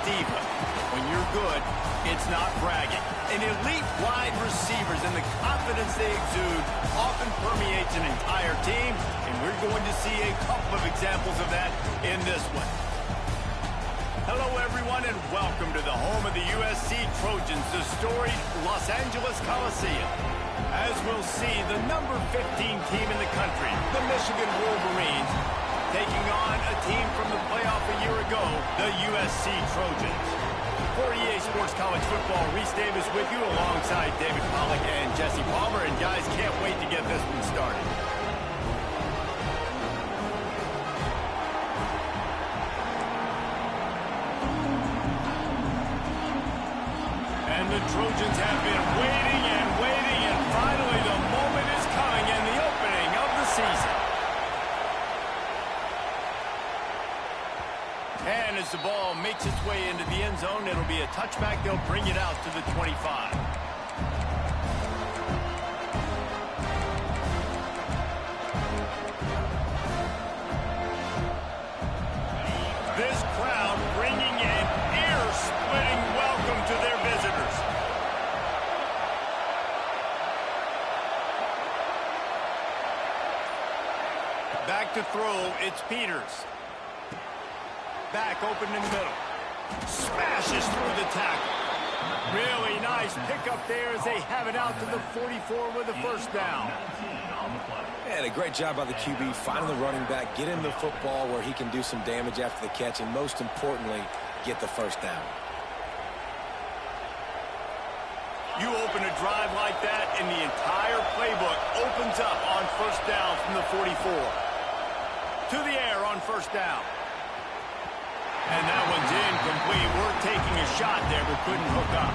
diva. When you're good, it's not bragging. And elite wide receivers and the confidence they exude often permeates an entire team, and we're going to see a couple of examples of that in this one. Hello, everyone, and welcome to the home of the USC Trojans, the storied Los Angeles Coliseum. As we'll see, the number 15 team in the country, the Michigan Wolverines, taking on a team from the playoff a year ago, the USC Trojans. For EA Sports College Football, Reese Davis with you alongside David Pollack and Jesse Palmer, and guys, can't wait to get this one started. The Trojans have been waiting and waiting, and finally the moment is coming in the opening of the season. And as the ball makes its way into the end zone, it'll be a touchback. They'll bring it out to the 25. This crowd bringing an ear-splitting welcome to their visitors. Back to throw, it's Peters. Back open in the middle. Smashes through the tackle. Really nice pickup there as they have it out to the 44 with a first down. And a great job by the QB, finding the running back, get him the football where he can do some damage after the catch, and most importantly, get the first down. You open a drive like that, and the entire playbook opens up on first down from the 44. To the air on first down. And that one's incomplete. We're taking a shot there, but couldn't hook up.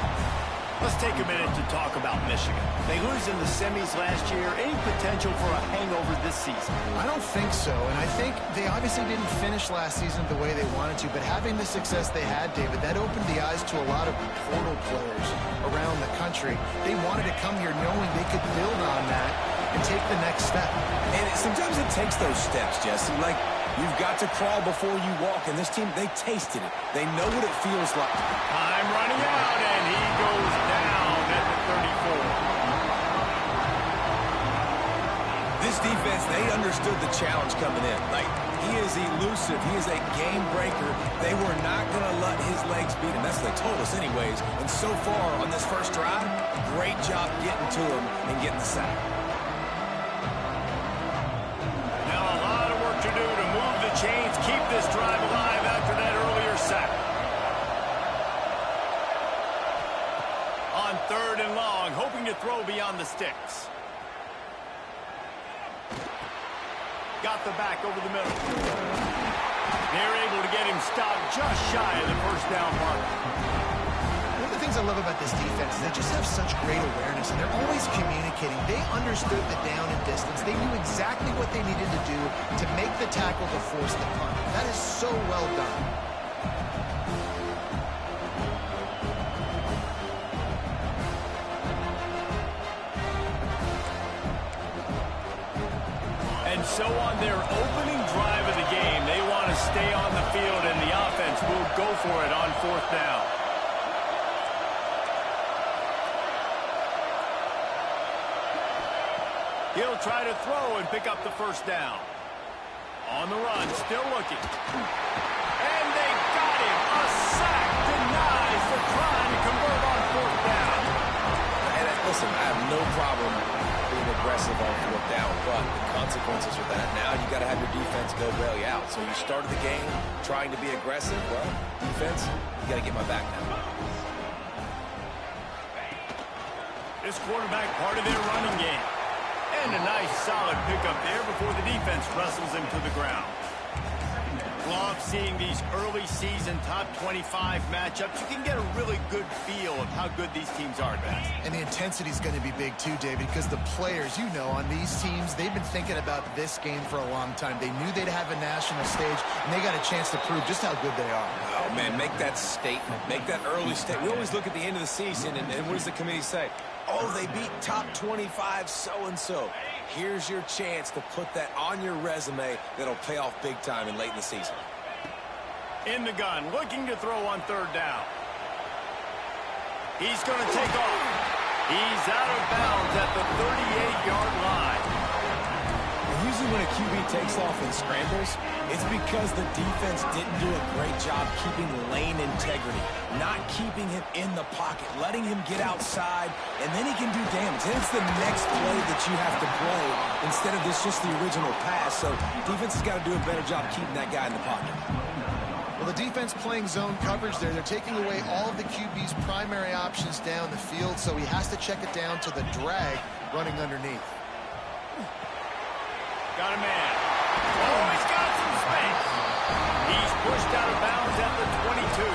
Let's take a minute to talk about Michigan. They lose in the semis last year. Any potential for a hangover this season? I don't think so, and I think they obviously didn't finish last season the way they wanted to, but having the success they had, David, that opened the eyes to a lot of portal players around the country. They wanted to come here knowing they could build on that and take the next step. And sometimes it takes those steps, Jesse. Like, you've got to crawl before you walk, and this team, they tasted it. They know what it feels like. Time running out, and he goes down at the 34. This defense, they understood the challenge coming in. Like, he is elusive. He is a game breaker. They were not going to let his legs beat him. That's what they told us anyways. And so far on this first drive, great job getting to him and getting the sack. To do to move the chains, keep this drive alive after that earlier sack. On third and long, hoping to throw beyond the sticks. Got the back over the middle. They're able to get him stopped just shy of the first down mark. One of the things I love about this defense is they just have such great awareness, and they're always communicating. They understood the down and distance. They knew exactly what they needed to do to make the tackle to force the punt. That is so well done. And so on their opening drive of the game, they want to stay on the field, and the offense will go for it on fourth down. He'll try to throw and pick up the first down. On the run, still looking. And they got him. A sack denies the try to convert on fourth down. And listen, I have no problem being aggressive on fourth down, but the consequences of that, now you got to have your defense go bail you out. So you started the game trying to be aggressive. Well, defense, you got to get my back now. This quarterback part of their running game. And a nice, solid pickup there before the defense wrestles him to the ground. Love seeing these early season top 25 matchups. You can get a really good feel of how good these teams are, guys. And the intensity is going to be big too, David, because the players, you know, on these teams, they've been thinking about this game for a long time. They knew they'd have a national stage, and they got a chance to prove just how good they are. Oh, man, make that statement. Make that early statement. We always look at the end of the season, and what does the committee say? Oh, they beat top 25 so-and-so. Here's your chance to put that on your resume that'll pay off big time and late in the season. In the gun, looking to throw on third down. He's going to take off. He's out of bounds at the 38-yard line. And usually when a QB takes off and scrambles, it's because the defense didn't do a great job keeping lane integrity, not keeping him in the pocket, letting him get outside, and then he can do damage. Then it's the next play that you have to play instead of just the original pass. So defense has got to do a better job keeping that guy in the pocket. Well, the defense playing zone coverage there. They're taking away all of the QB's primary options down the field, so he has to check it down to the drag running underneath. Got a man. Oh, he's got some space. He's pushed out of bounds at the 22.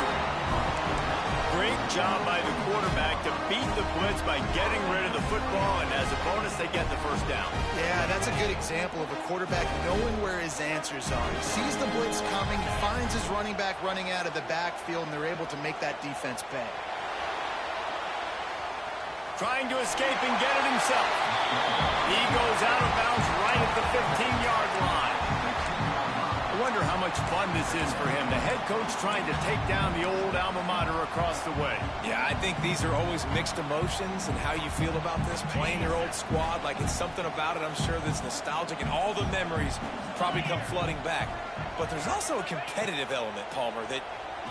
Great job by the quarterback to beat the blitz by getting rid of the football, and as a bonus, they get the first down. Yeah, that's a good example of a quarterback knowing where his answers are. He sees the blitz coming, he finds his running back running out of the backfield, and they're able to make that defense pay. Trying to escape and get it himself. He goes out of bounds right at the 15-yard line. I wonder how much fun this is for him. The head coach trying to take down the old alma mater across the way. Yeah, I think these are always mixed emotions and how you feel about this, playing your old squad. Like, it's something about it, I'm sure, that's nostalgic, and all the memories probably come flooding back. But there's also a competitive element, Palmer, that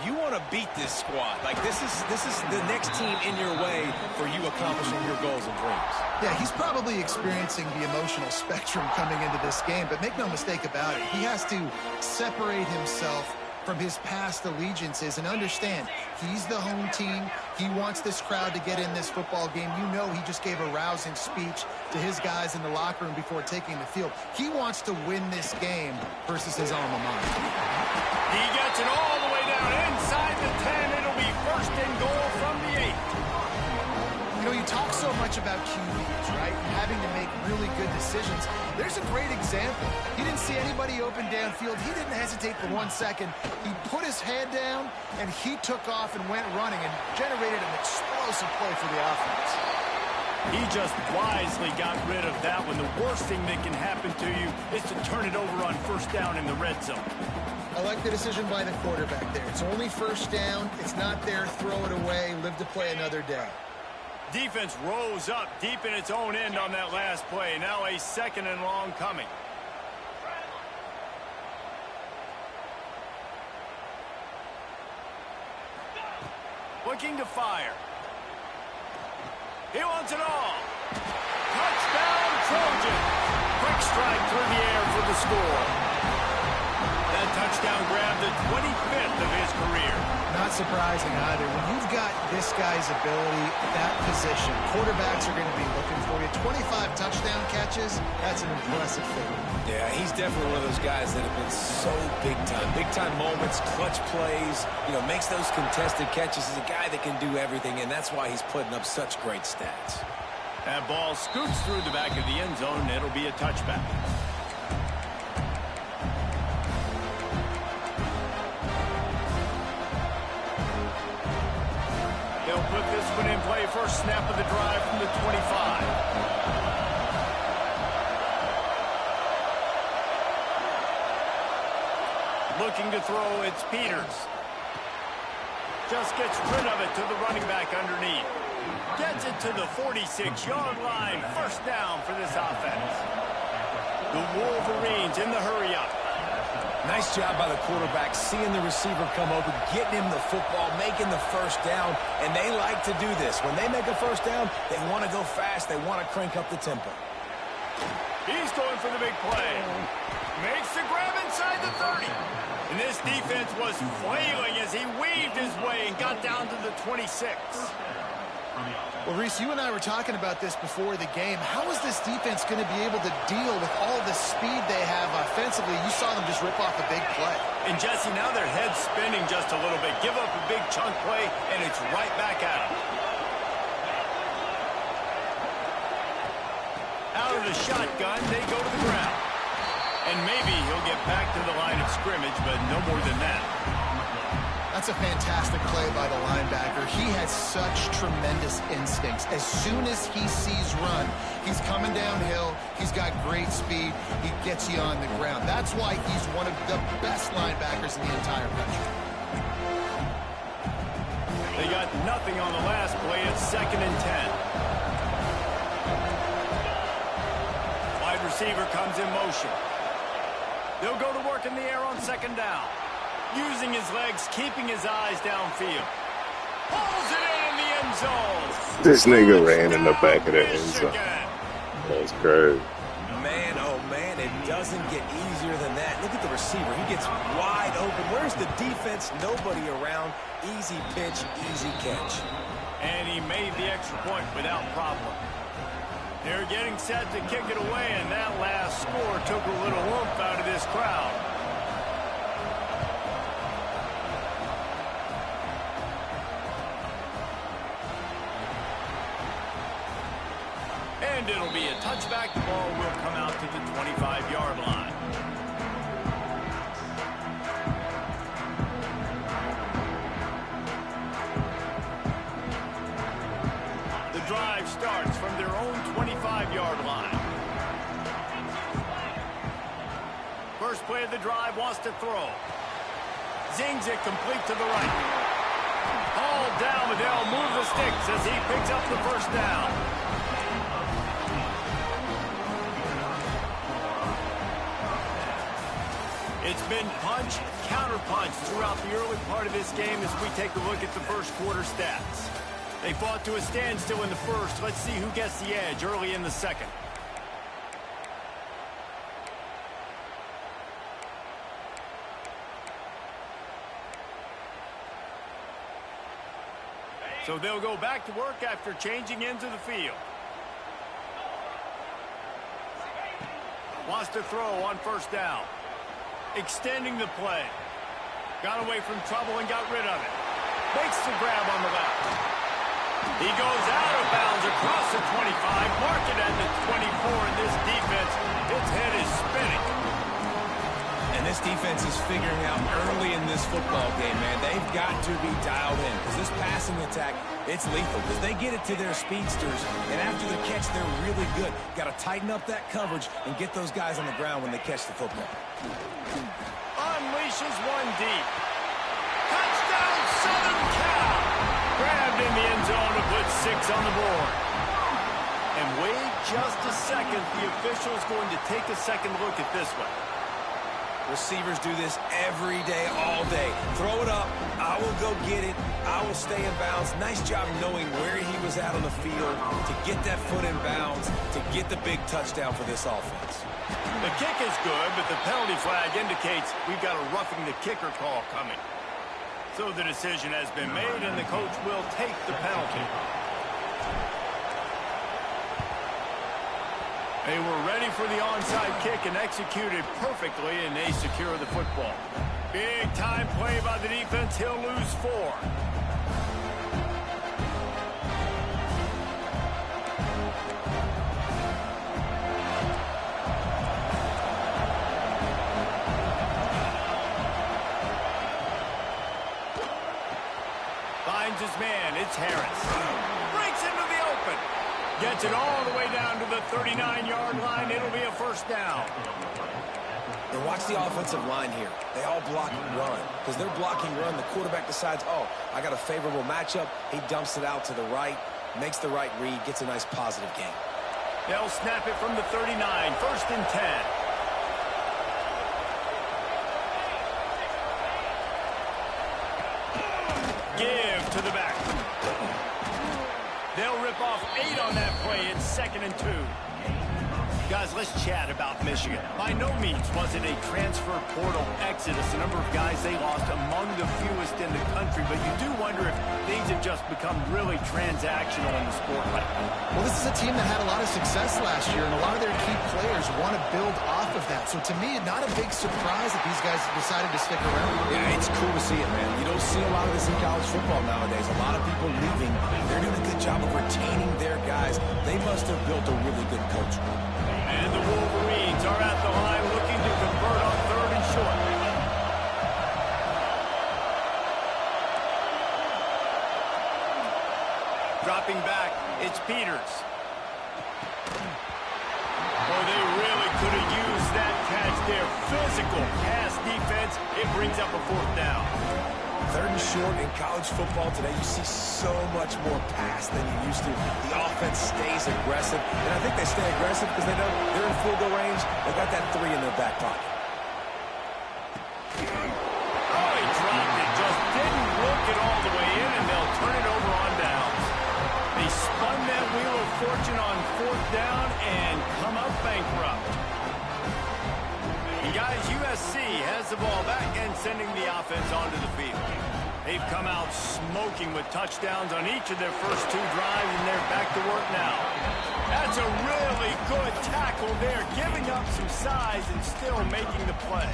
you want to beat this squad. Like, this is the next team in your way for you accomplishing your goals and dreams. Yeah, he's probably experiencing the emotional spectrum coming into this game, but make no mistake about it, he has to separate himself from his past allegiances and understand he's the home team. He wants this crowd to get in this football game. You know, he just gave a rousing speech to his guys in the locker room before taking the field. He wants to win this game versus his alma mater. He gets it all the way down inside the 10. It'll be first and goal from the 8. You know, you talk so much about QBs, right? And having to make really good decisions. There's a great example. He didn't see anybody open downfield. He didn't hesitate for 1 second. He put his head down, and he took off and went running and generated an explosive play for the offense. He just wisely got rid of that one. The worst thing that can happen to you is to turn it over on first down in the red zone. I like the decision by the quarterback there. It's only first down. It's not there. Throw it away. Live to play another day. Defense rose up deep in its own end on that last play. Now a second and long coming. Looking to fire. He wants it all. Touchdown, Trojan. Quick strike through the air for the score. That touchdown grabbed the 25th of his career. Not surprising either. When you've got this guy's ability at that position, quarterbacks are going to be looking for you. 25 touchdown catches, that's an impressive thing. Yeah, he's definitely one of those guys that have been so big time. Big time moments, clutch plays, you know, makes those contested catches. He's a guy that can do everything, and that's why he's putting up such great stats. That ball scoots through the back of the end zone. It'll be a touchback. They'll put this one in play. First snap of the drive from the 25. Looking to throw, it's Peters. Just gets rid of it to the running back underneath. Gets it to the 46-yard line. First down for this offense. The Wolverines in the hurry-up. Nice job by the quarterback, seeing the receiver come over, getting him the football, making the first down, and they like to do this. When they make a first down, they want to go fast. They want to crank up the tempo. He's going for the big play. Makes the grab inside the 30. And this defense was flailing as he weaved his way and got down to the 26. Well, Reese, you and I were talking about this before the game. How is this defense going to be able to deal with all the speed they have offensively? You saw them just rip off a big play. And, Jesse, now their head's spinning just a little bit. Give up a big chunk play, and it's right back at them. Out of the shotgun, they go to the ground. And maybe he'll get back to the line of scrimmage, but no more than that. That's a fantastic play by the linebacker. He has such tremendous instincts. As soon as he sees run, he's coming downhill. He's got great speed. He gets you on the ground. That's why he's one of the best linebackers in the entire country. They got nothing on the last play. It's 2nd and 10. Wide receiver comes in motion. They'll go to work in the air on 2nd down. Using his legs, keeping his eyes downfield. Pulls it in the end zone. This nigga ran in the back of the end zone. That's crazy. Man, oh man, it doesn't get easier than that. Look at the receiver. He gets wide open. Where's the defense? Nobody around. Easy pitch, easy catch. And he made the extra point without problem. They're getting set to kick it away, and that last score took a little oomph out of this crowd. And it'll be a touchback. The ball will come out to the 25-yard line. The drive starts from their own 25-yard line. First play of the drive, wants to throw. Zings it complete to the right. Hauled down, but they'll move the sticks as he picks up the first down. It's been punch, counter-punch throughout the early part of this game as we take a look at the first quarter stats. They fought to a standstill in the first. Let's see who gets the edge early in the second. So they'll go back to work after changing into the field. Wants to throw on first down. Extending the play. Got away from trouble and got rid of it. Makes the grab on the left. He goes out of bounds across the 25. Mark it at the 24 in this defense. Its head is spinning. And this defense is figuring out early in this football game, man. They've got to be dialed in because this passing attack, it's lethal because they get it to their speedsters, and after the catch, they're really good. Got to tighten up that coverage and get those guys on the ground when they catch the football. Unleashes one deep. Touchdown, Southern Cal. Grabbed in the end zone to put 6 on the board. And wait just a second. The official's going to take a second look at this one. Receivers do this every day, all day. Throw it up. I will go get it. I will stay in bounds. Nice job knowing where he was at on the field to get that foot in bounds, to get the big touchdown for this offense. The kick is good, but the penalty flag indicates we've got a roughing the kicker call coming. So the decision has been made, and the coach will take the penalty. They were ready for the onside kick and executed perfectly, and they secure the football. Big time play by the defense. He'll lose 4. Finds his man. It's Harris. Breaks into the open. Gets it all the way down to the 39-yard line. It'll be a first down. And watch the offensive line here. They all block and run. Because they're blocking run, the quarterback decides, oh, I got a favorable matchup. He dumps it out to the right, makes the right read, gets a nice positive gain. They'll snap it from the 39. First and 10. Give to the back. They'll rip off 8 on that play. It's 2nd and 2. Guys, let's chat about Michigan. By no means was it a transfer portal exodus. The number of guys they lost among the fewest in the country, but you do wonder if things have just become really transactional in the sport right now. Well, this is a team that had a lot of success last year, and a lot of their key players want to build off of that. So to me, not a big surprise that these guys decided to stick around. Yeah, it's cool to see it, man. You don't see a lot of this in college football nowadays. A lot of people leaving. They're doing a good job of retaining their guys. They must have built a really good culture. And the Wolverines are at the line looking to convert on 3rd and short. Dropping back, it's Peters. Oh, they really could have used that catch there. Physical pass defense. It brings up a 4th down. 3rd and short in college football today, you see so much more pass than you used to. The offense stays aggressive, and I think they stay aggressive because they know they're in field goal range. They've got that 3 in their back pocket. Oh, he dropped it. Just didn't look it all the way in, and they'll turn it over on downs. They spun that wheel of fortune on 4th down and come up bankrupt. And guys, USC has the ball back and sending the offense onto the field. They've come out smoking with touchdowns on each of their first 2 drives, and they're back to work now. That's a really good tackle there, giving up some size and still making the play.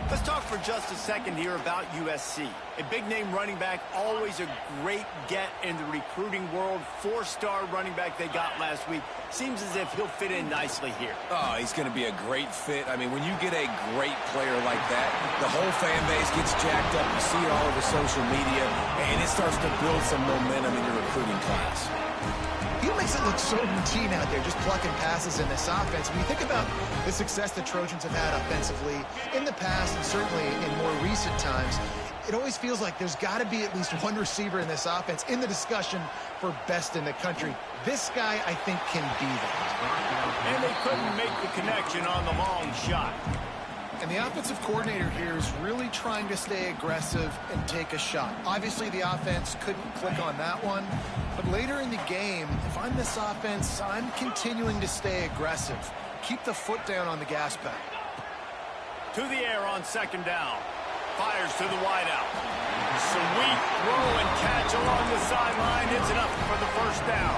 Let's talk for just a second here about USC. A big-name running back, always a great get in the recruiting world. 4-star running back they got last week. Seems as if he'll fit in nicely here. Oh, he's going to be a great fit. I mean, when you get a great player like that, the whole fan base gets jacked up. You see it all over social media, and it starts to build some momentum in your recruiting class. He makes it look so routine out there, just plucking passes in this offense. When you think about the success the Trojans have had offensively in the past and certainly in more recent times, it always feels like there's got to be at least one receiver in this offense in the discussion for best in the country. This guy, I think, can be that. And they couldn't make the connection on the long shot. And the offensive coordinator here is really trying to stay aggressive and take a shot. Obviously, the offense couldn't click on that one. But later in the game, if I'm this offense, I'm continuing to stay aggressive. Keep the foot down on the gas pedal. To the air on 2nd down. Fires to the wideout. Sweet throw and catch along the sideline. It's enough for the 1st down.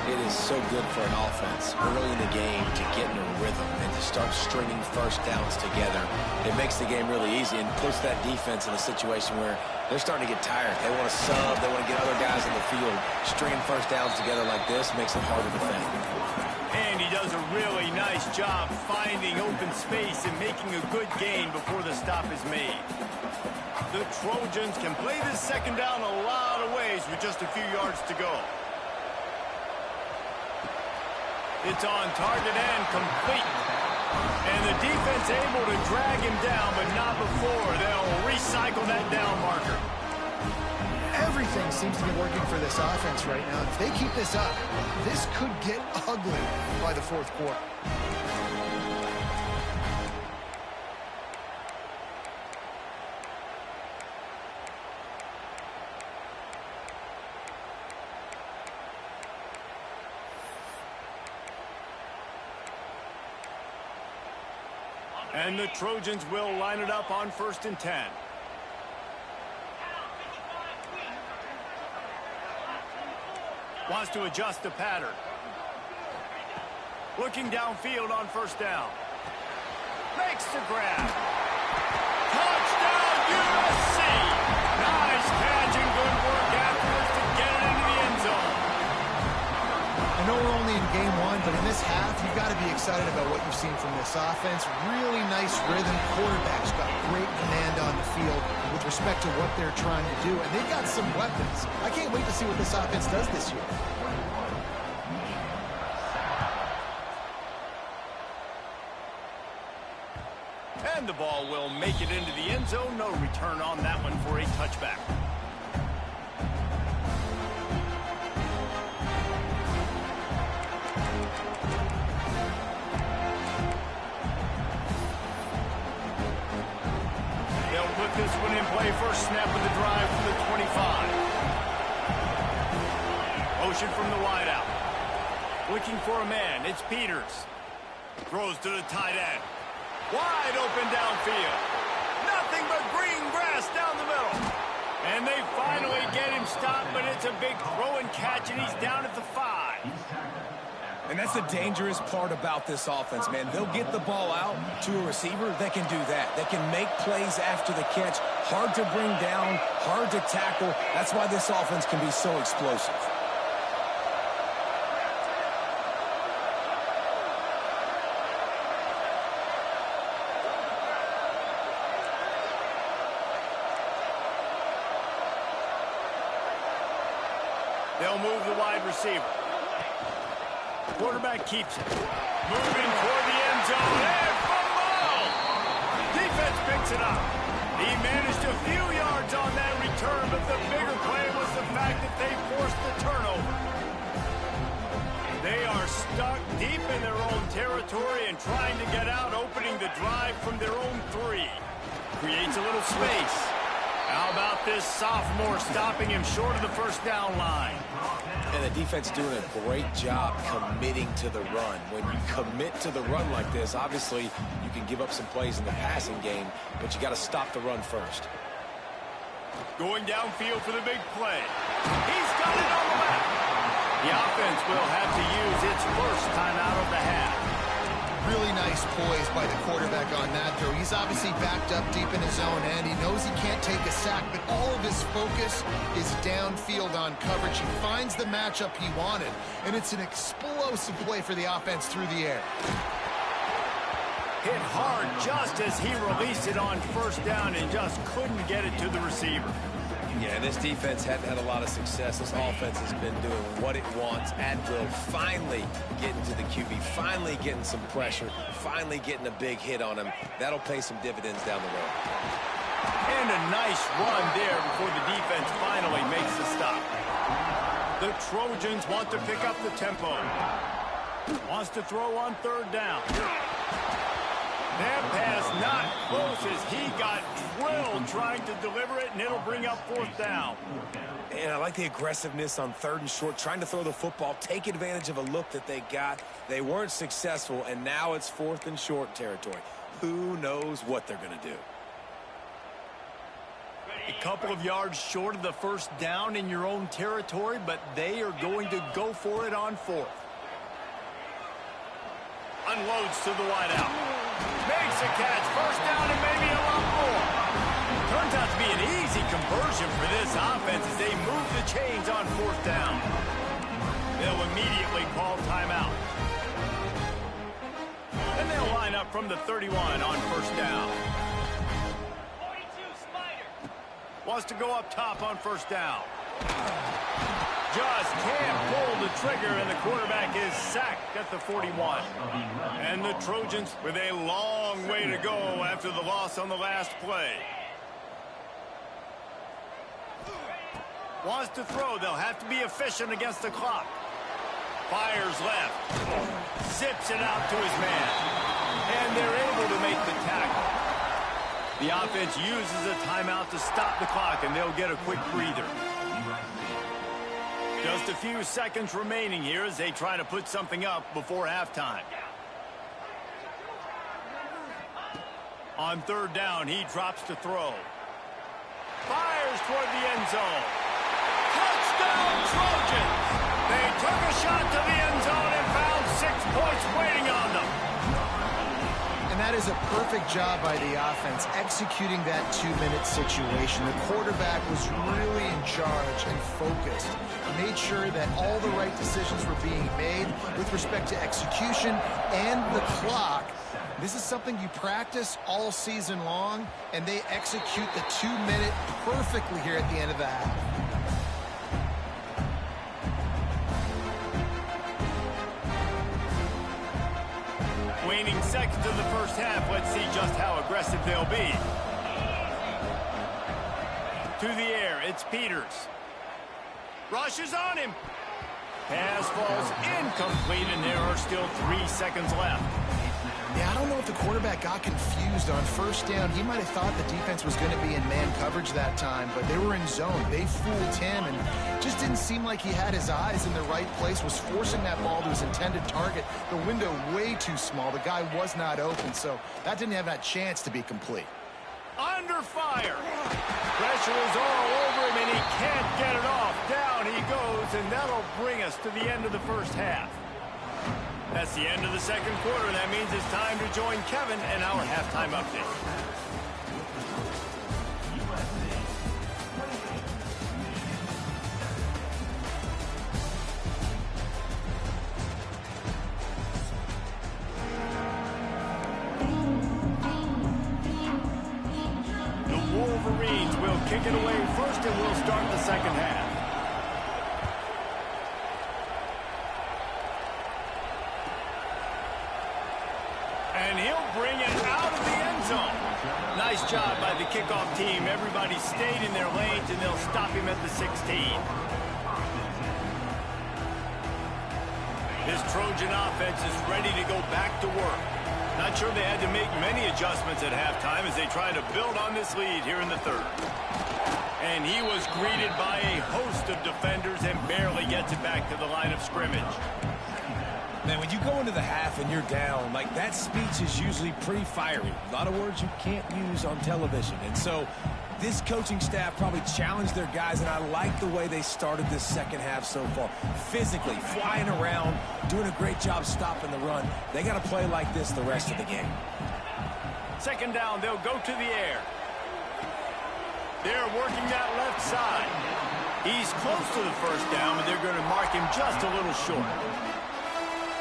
It is so good for an offense early in the game to get in a rhythm and to start stringing 1st downs together. It makes the game really easy and puts that defense in a situation where they're starting to get tired. They want to sub. They want to get other guys in the field. Stringing 1st downs together like this makes it hard to defend. And he does a really nice job finding open space and making a good gain before the stop is made. The Trojans can play this 2nd down a lot of ways with just a few yards to go. It's on target and complete. And the defense able to drag him down, but not before they'll recycle that down marker. Everything seems to be working for this offense right now. If they keep this up, this could get ugly by the 4th quarter. And the Trojans will line it up on 1st and 10. Wants to adjust the pattern. Looking downfield on 1st down. Makes the grab. Touchdown USC! Nice catch and good work afterwards to get it into the end zone. I know we're only in game 1, but in this half, you've got to be excited about what you've seen from this offense. Really nice rhythm. Quarterback's got great command on the field with respect to what they're trying to do. And they've got some weapons. I can't wait to see what this offense does this year. And the ball will make it into the end zone. No return on that one for a touchback. They'll put this one in play. First snap of the drive from the 25. Motion from the wideout. Looking for a man. It's Peters. Throws to the tight end. Wide open downfield. Nothing but green grass down the middle. And they finally get him stopped, but it's a big throw and catch, and he's down at the 5. And that's the dangerous part about this offense, man. They'll get the ball out to a receiver. They can do that. They can make plays after the catch. Hard to bring down, hard to tackle. That's why this offense can be so explosive. They'll move the wide receiver. Quarterback keeps it. Moving toward the end zone. And fumble! Defense picks it up. He managed a few yards on that return, but the bigger play was the fact that they forced the turnover. They are stuck deep in their own territory and trying to get out, opening the drive from their own 3. Creates a little space. How about this sophomore stopping him short of the first down line? And the defense doing a great job committing to the run. When you commit to the run like this, obviously you can give up some plays in the passing game, but you got to stop the run first. Going downfield for the big play. He's got it on the left. The offense will have to use its first timeout of the half. Really nice poise by the quarterback on that throw. He's obviously backed up deep in his own end. He knows he can't take a sack, but all of his focus is downfield on coverage. He finds the matchup he wanted, and it's an explosive play for the offense through the air. Hit hard just as he released it on first down and just couldn't get it to the receiver. Yeah, this defense hadn't had a lot of success. This offense has been doing what it wants at will. Finally getting to the QB, finally getting some pressure, finally getting a big hit on him. That'll pay some dividends down the road. And a nice run there before the defense finally makes the stop. The Trojans want to pick up the tempo. Wants to throw on third down. That pass not close as he got drilled trying to deliver it, and it'll bring up fourth down. And I like the aggressiveness on third and short, trying to throw the football, take advantage of a look that they got. They weren't successful, and now it's fourth and short territory. Who knows what they're going to do? A couple of yards short of the first down in your own territory, but they are going to go for it on fourth. Unloads to the wideout. Makes a catch, first down and maybe a lot more. Turns out to be an easy conversion for this offense as they move the chains on fourth down. They'll immediately call timeout. Then they'll line up from the 31 on first down. 42 Spider. Wants to go up top on first down. Just can't pull the trigger, and the quarterback is sacked at the 41. And the Trojans with a long way to go after the loss on the last play. Wants to throw. They'll have to be efficient against the clock. Fires left. Zips it out to his man. And they're able to make the tackle. The offense uses a timeout to stop the clock, and they'll get a quick breather. Just a few seconds remaining here as they try to put something up before halftime. On third down, he drops to throw. Fires toward the end zone. Touchdown, Trojans! They took a shot to the end zone and found 6 points waiting on them. And that is a perfect job by the offense, executing that 2-minute situation. The quarterback was really in charge and focused. Made sure that all the right decisions were being made with respect to execution and the clock. This is something you practice all season long, and they execute the 2-minute perfectly here at the end of the half. Waning seconds of the first half. Let's see just how aggressive they'll be. To the air, it's Peters. Rushes on him. Pass falls incomplete, and there are still 3 seconds left. Yeah, I don't know if the quarterback got confused on first down. He might have thought the defense was going to be in man coverage that time, but they were in zone. They fooled him, and just didn't seem like he had his eyes in the right place, was forcing that ball to his intended target. The window way too small. The guy was not open, so that didn't have that chance to be complete. Under fire. Pressure is all over him, and he can't get it off. Down he goes, and that'll bring us to the end of the first half. That's the end of the second quarter. That means it's time to join Kevin in our halftime update. The Wolverines will kick it away first, and we'll start the second half. And he'll bring it out of the end zone. Nice job by the kickoff team. Everybody stayed in their lanes, and they'll stop him at the 16. This Trojan offense is ready to go back to work. Not sure they had to make many adjustments at halftime as they try to build on this lead here in the third. And he was greeted by a host of defenders and barely gets it back to the line of scrimmage. Man, when you go into the half and you're down, like, that speech is usually pretty fiery. A lot of words you can't use on television. And so this coaching staff probably challenged their guys, and I like the way they started this second half so far. Physically, flying around, doing a great job stopping the run. They got to play like this the rest of the game. Second down, they'll go to the air. They're working that left side. He's close to the first down, but they're going to mark him just a little short.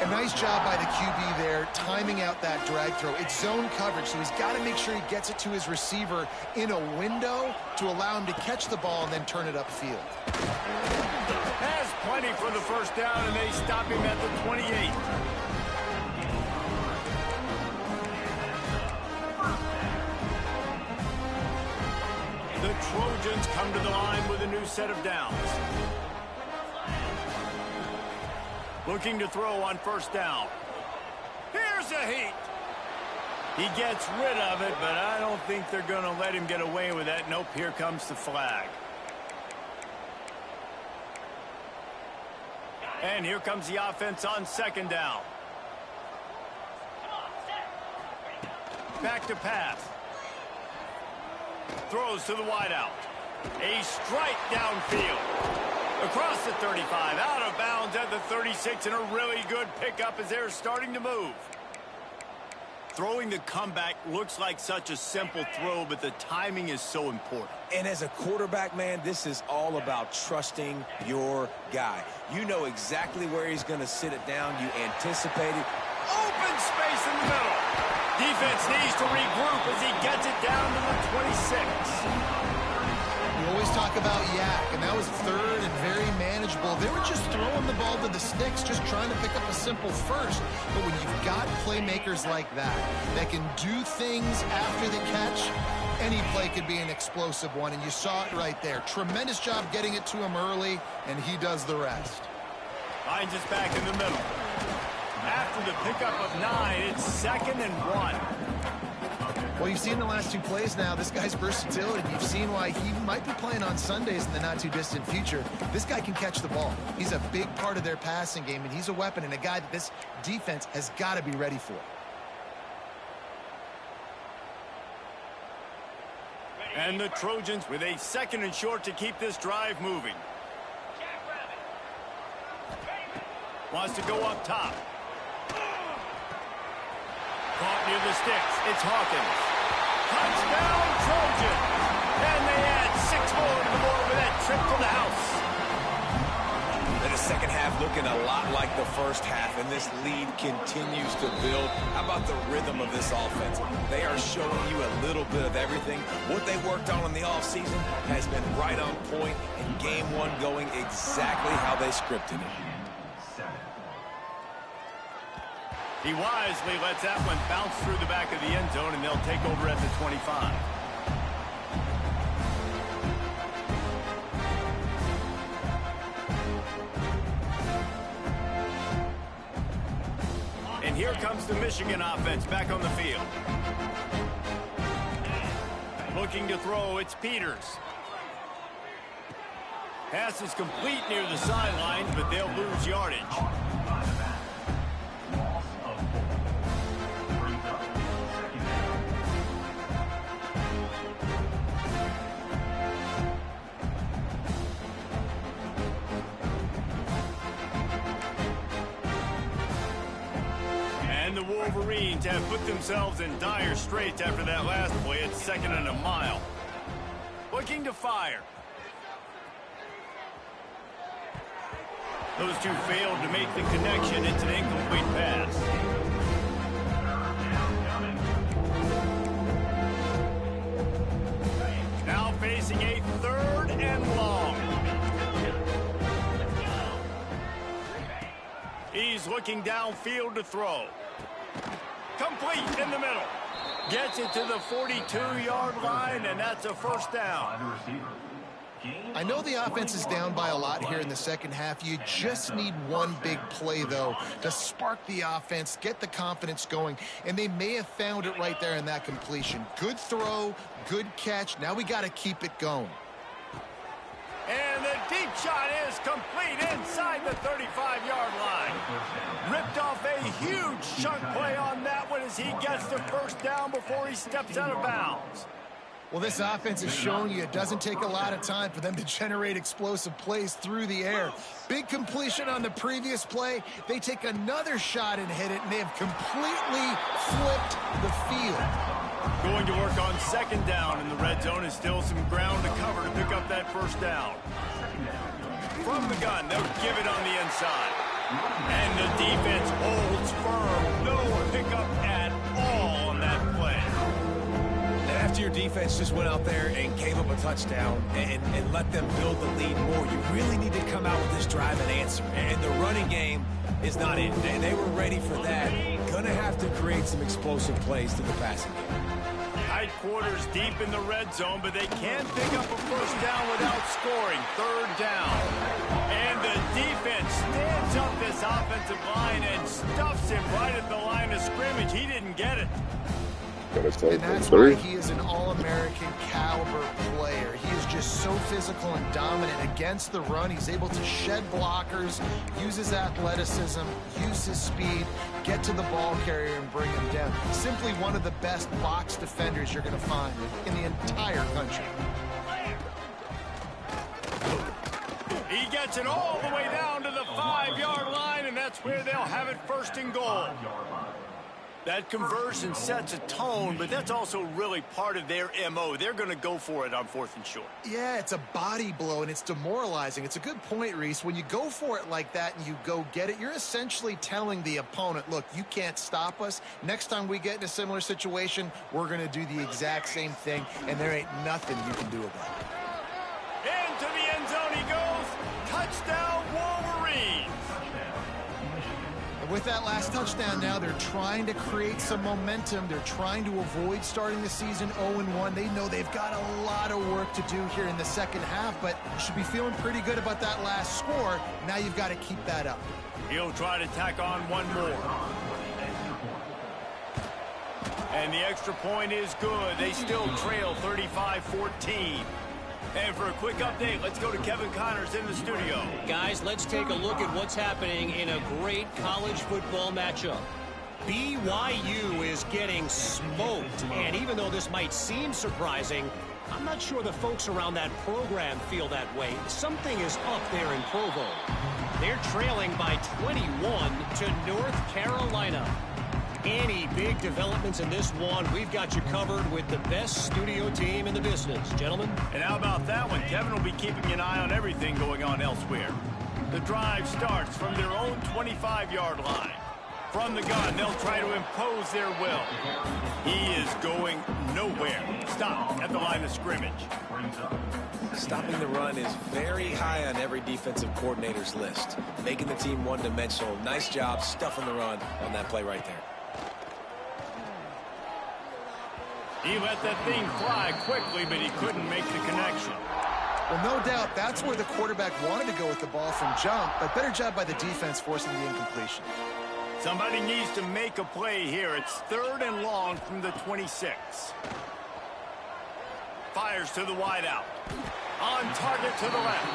A nice job by the QB there, timing out that drag throw. It's zone coverage, so he's got to make sure he gets it to his receiver in a window to allow him to catch the ball and then turn it upfield. Has plenty for the first down, and they stop him at the 28. The Trojans come to the line with a new set of downs. Looking to throw on first down. Here's a heat. He gets rid of it, but I don't think they're going to let him get away with that. Nope, here comes the flag. And here comes the offense on second down. Back to pass. Throws to the wideout. A strike downfield. Across the 35, out of bounds at the 36, and a really good pickup as they're starting to move. Throwing the comeback looks like such a simple throw, but the timing is so important. And as a quarterback, man, this is all about trusting your guy. You know exactly where he's going to sit it down. You anticipate it. Open space in the middle. Defense needs to regroup as he gets it down to the 26. We always talk about yak, and that was third and very manageable. They were just throwing the ball to the sticks, just trying to pick up a simple first. But when you've got playmakers like that can do things after the catch, any play could be an explosive one, and you saw it right there. Tremendous job getting it to him early, and he does the rest. Finds us back in the middle. After the pickup of 9, it's 2nd and 1. Well, you've seen the last two plays now. This guy's versatility. You've seen why he might be playing on Sundays in the not-too-distant future. This guy can catch the ball. He's a big part of their passing game, and he's a weapon and a guy that this defense has got to be ready for. And the Trojans with a 2nd and short to keep this drive moving. Wants to go up top. Caught near the sticks. It's Hawkins. Touchdown, Trojan. And they add 6 more to the board with that trip to the house. And the second half looking a lot like the first half, and this lead continues to build. How about the rhythm of this offense? They are showing you a little bit of everything. What they worked on in the offseason has been right on point, and game one going exactly how they scripted it. He wisely lets that one bounce through the back of the end zone, and they'll take over at the 25. And here comes the Michigan offense back on the field. Looking to throw, it's Peters. Pass is complete near the sidelines, but they'll lose yardage. And the Wolverines have put themselves in dire straits after that last play. It's 2nd and a mile. Looking to fire. Those two failed to make the connection. It's an incomplete pass. Now facing a 3rd and long. He's looking downfield to throw. Complete in the middle. Gets it to the 42-yard line, and that's a first down. I know the offense is down by a lot here in the second half. You just need one big play, though, to spark the offense, get the confidence going, and they may have found it right there in that completion. Good throw, good catch. Now we got to keep it going. And the deep shot is complete inside the 35-yard line. Ripped off a huge chunk play on that one as he gets the first down before he steps out of bounds. Well, this offense is showing you it doesn't take a lot of time for them to generate explosive plays through the air. Big completion on the previous play. They take another shot and hit it, and they have completely flipped the field. Going to work on second down in the red zone is still some ground to cover to pick up that first down. From the gun, they'll give it on the inside. And the defense holds firm. No pickup at all on that play. After your defense just went out there and gave up a touchdown and let them build the lead more, you really need to come out with this drive and answer. And the running game is not in. They were ready for that. Gonna have to create some explosive plays to the passing game. Tight quarters deep in the red zone, but they can pick up a first down without scoring. Third down. And the defense stands up this offensive line and stuffs him right at the line of scrimmage. He didn't get it. And that's why he is an all-American caliber player. He is just so physical and dominant against the run. He's able to shed blockers, use his athleticism, use his speed, get to the ball carrier and bring him down. Simply one of the best box defenders you're going to find in the entire country. He gets it all the way down to the 5-yard line, and that's where they'll have it first and goal. That conversion sets a tone, but that's also really part of their MO. They're going to go for it on fourth and short. Yeah, it's a body blow, and it's demoralizing. It's a good point, Reese. When you go for it like that and you go get it, you're essentially telling the opponent, look, you can't stop us. Next time we get in a similar situation, we're going to do the exact same thing, and there ain't nothing you can do about it. Into the end zone he goes. Touchdown, Wolverines. With that last touchdown now, they're trying to create some momentum. They're trying to avoid starting the season 0-1. They know they've got a lot of work to do here in the second half, but you should be feeling pretty good about that last score. Now you've got to keep that up. He'll try to tack on one more. And the extra point is good. They still trail 35-14. And for a quick update, let's go to Kevin Connors in the studio. Guys, let's take a look at what's happening in a great college football matchup. BYU is getting smoked, and even though this might seem surprising, I'm not sure the folks around that program feel that way. Something is up there in Provo. They're trailing by 21 to North Carolina. Any big developments in this one, we've got you covered with the best studio team in the business. Gentlemen? And how about that one? Kevin will be keeping an eye on everything going on elsewhere. The drive starts from their own 25-yard line. From the gun, they'll try to impose their will. He is going nowhere. Stop at the line of scrimmage. Stopping the run is very high on every defensive coordinator's list. Making the team one-dimensional. Nice job stuffing the run on that play right there. He let that thing fly quickly, but he couldn't make the connection. Well, no doubt that's where the quarterback wanted to go with the ball from jump, but better job by the defense forcing the incompletion. Somebody needs to make a play here. It's 3rd and long from the 26. Fires to the wideout. On target to the left.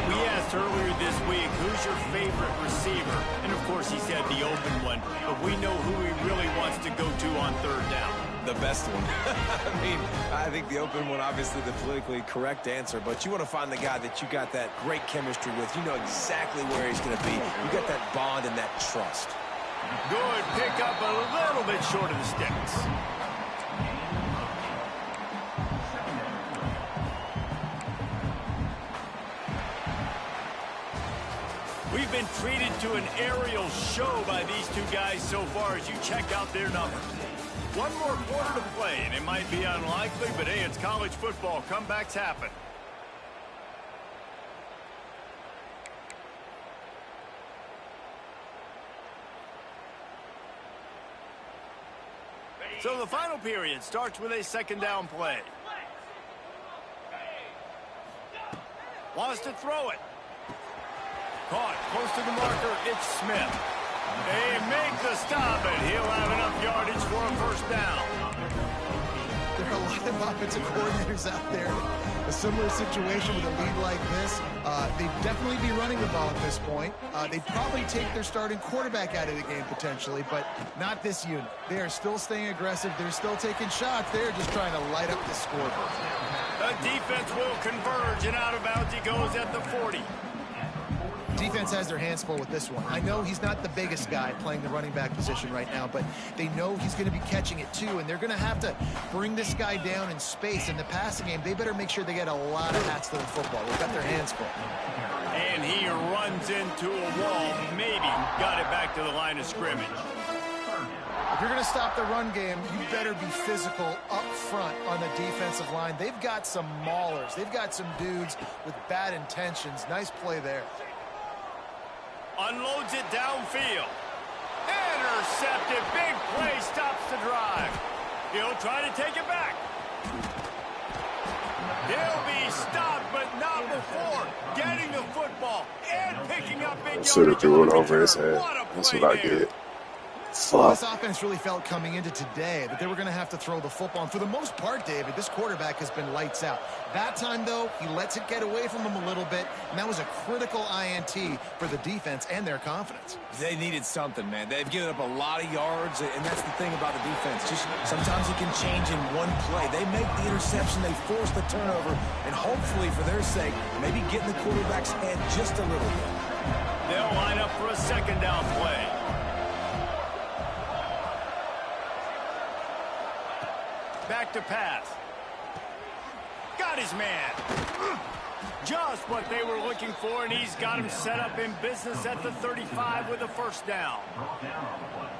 We asked earlier this week, who's your favorite receiver? And, of course, he said the open one. But we know who he really wants to go to on 3rd down. The best one. I mean, I think the open one, obviously the politically correct answer, but you want to find the guy that you got that great chemistry with. You know exactly where he's going to be. You got that bond and that trust. Good pick up a little bit short of the sticks. We've been treated to an aerial show by these two guys so far as you check out their numbers. One more quarter to play, and it might be unlikely, but hey, it's college football. Comebacks happen. So the final period starts with a second down play. Wants to throw it. Caught close to the marker. It's Smith. They make the stop, and he'll have enough yardage for a first down. There are a lot of offensive coordinators out there. A similar situation with a lead like this. They'd definitely be running the ball at this point. They'd probably take their starting quarterback out of the game potentially, but not this unit. They are still staying aggressive. They're still taking shots. They're just trying to light up the scoreboard. The defense will converge, and out of bounds he goes at the 40. Defense has their hands full with this one. I know he's not the biggest guy playing the running back position right now, but they know he's going to be catching it too, and they're going to have to bring this guy down in space. In the passing game, they better make sure they get a lot of hats to the football. They've got their hands full. And he runs into a wall, maybe got it back to the line of scrimmage. If you're going to stop the run game, you better be physical up front on the defensive line. They've got some maulers. They've got some dudes with bad intentions. Nice play there. Unloads it downfield. Intercepted. Big play stops the drive. He'll try to take it back. He'll be stopped, but not before getting the football and picking up big yards. Should have threw it over his head. That's what I did. This offense really felt coming into today that they were going to have to throw the football. And for the most part, David, this quarterback has been lights out. That time, though, he lets it get away from him a little bit, and that was a critical INT for the defense and their confidence. They needed something, man. They've given up a lot of yards, and that's the thing about the defense. Just sometimes it can change in one play. They make the interception, they force the turnover, and hopefully, for their sake, maybe get in the quarterback's head just a little bit. They'll line up for a second down play. Back to pass. Got his man. Just what they were looking for, and he's got him set up in business at the 35 with a first down.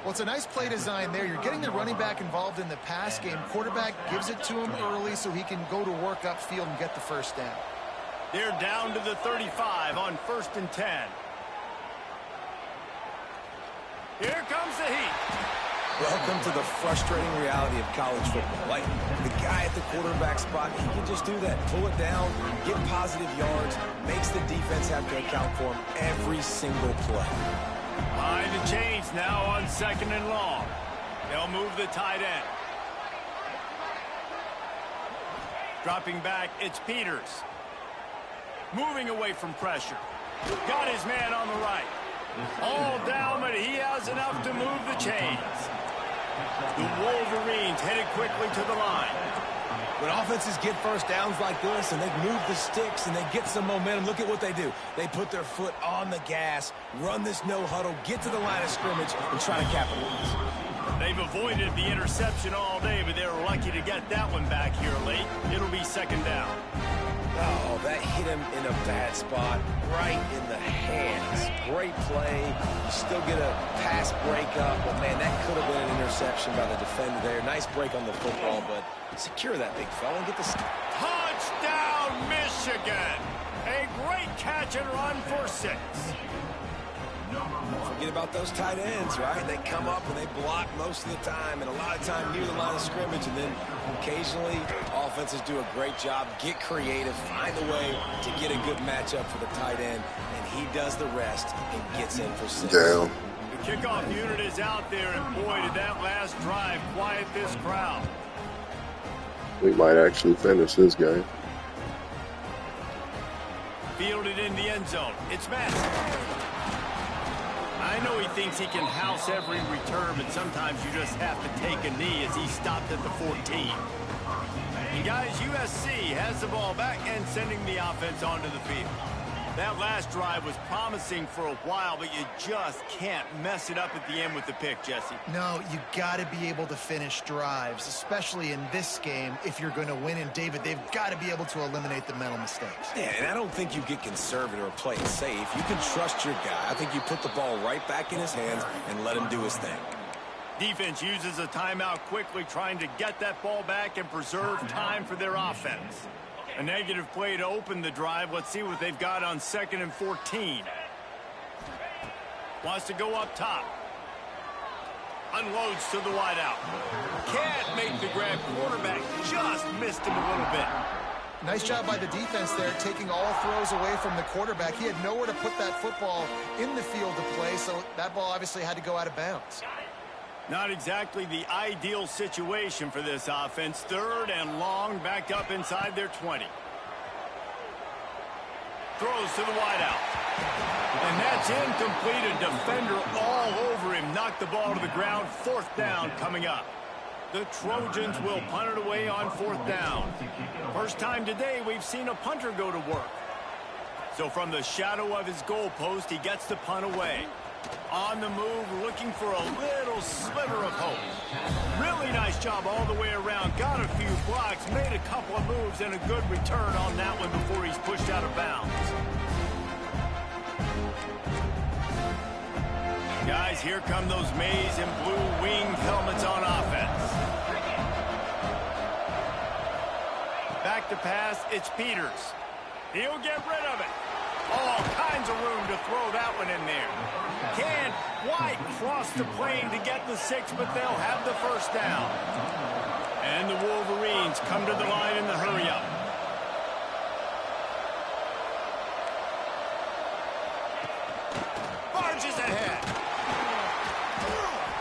Well, it's a nice play design there. You're getting the running back involved in the pass game. Quarterback gives it to him early so he can go to work upfield and get the first down. They're down to the 35 on 1st and 10. Here comes the heat. Welcome to the frustrating reality of college football. Like, the guy at the quarterback spot, he can just do that. Pull it down, get positive yards, makes the defense have to account for him every single play. Behind the chains now on 2nd and long. They'll move the tight end. Dropping back, it's Peters. Moving away from pressure. Got his man on the right. All down, but he has enough to move the chains. The Wolverines headed quickly to the line. When offenses get first downs like this and they move the sticks and they get some momentum, look at what they do. They put their foot on the gas, run this no huddle, get to the line of scrimmage, and try to capitalize. They've avoided the interception all day, but they were lucky to get that one back here late. It'll be second down. Oh, that hit him in a bad spot, right in the hands. Great play. You still get a pass breakup, but, man, that could have been an interception by the defender there. Nice break on the football, but secure that big fella and get the... Touchdown, Michigan! A great catch and run for 6. Forget about those tight ends, right? They come up and they block most of the time, and a lot of time near the line of scrimmage, and then occasionally offenses do a great job, get creative, find a way to get a good matchup for the tight end, and he does the rest and gets in for 6. Damn. The kickoff unit is out there, and boy, did that last drive quiet this crowd. We might actually finish this game. Fielded in the end zone. It's Matt. I know he thinks he can house every return, but sometimes you just have to take a knee as he stopped at the 14. And guys, USC has the ball back and sending the offense onto the field. That last drive was promising for a while, but you just can't mess it up at the end with the pick, Jesse. No, you got to be able to finish drives, especially in this game. If you're going to win, and David, they've got to be able to eliminate the mental mistakes. Yeah, and I don't think you get conservative or play it safe. You can trust your guy. I think you put the ball right back in his hands and let him do his thing. Defense uses a timeout quickly, trying to get that ball back and preserve time for their offense. A negative play to open the drive. Let's see what they've got on 2nd and 14. Wants to go up top. Unloads to the wideout. Can't make the grab. Quarterback just missed him a little bit. Nice job by the defense there, taking all throws away from the quarterback. He had nowhere to put that football in the field to play, so that ball obviously had to go out of bounds. Not exactly the ideal situation for this offense. 3rd and long, backed up inside their 20. Throws to the wideout. And that's incomplete. A defender all over him. Knocked the ball to the ground. 4th down coming up. The Trojans will punt it away on 4th down. First time today we've seen a punter go to work. So from the shadow of his goalpost, he gets the punt away. On the move, looking for a little sliver of hope. Really nice job all the way around. Got a few blocks, made a couple of moves, and a good return on that one before he's pushed out of bounds. Guys, here come those maize and blue winged helmets on offense. Back to pass, it's Peters. He'll get rid of it. All kinds of room to throw that one in there. Can't quite cross the plane to get the 6, but they'll have the 1st down. And the Wolverines come to the line in the hurry-up. Barges ahead.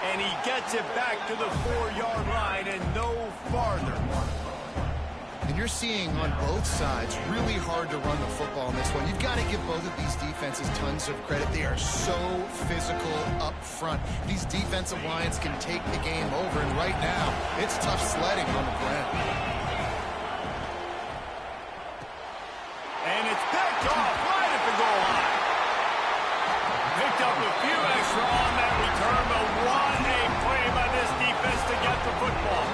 And he gets it back to the 4-yard line and no farther. And you're seeing on both sides really hard to run the football in this one. You've got to give both of these defenses tons of credit. They are so physical up front. These defensive lines can take the game over, and right now, it's tough sledding on the ground. And it's picked off right at the goal line. Picked up a few extra on that return, but what a play by this defense to get the football.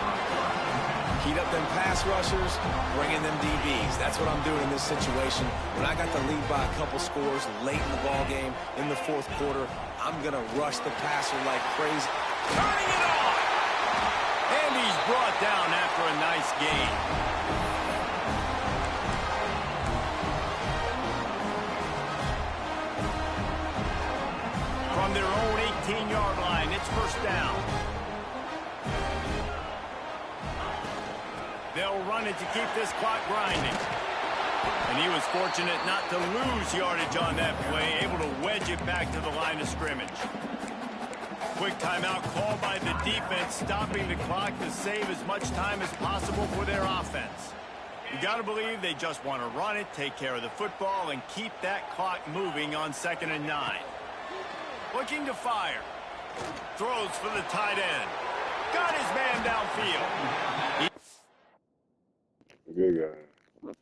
Heat up them pass rushers, bring in them DBs. That's what I'm doing in this situation. When I got the lead by a couple scores late in the ball game, in the 4th quarter, I'm going to rush the passer like crazy. Turning it on! And he's brought down after a nice gain. From their own 18-yard line, it's 1st down. They'll run it to keep this clock grinding. And he was fortunate not to lose yardage on that play, able to wedge it back to the line of scrimmage. Quick timeout called by the defense, stopping the clock to save as much time as possible for their offense. You got to believe they just want to run it, take care of the football, and keep that clock moving on 2nd and 9. Looking to fire. Throws for the tight end. Got his man downfield. Good guy.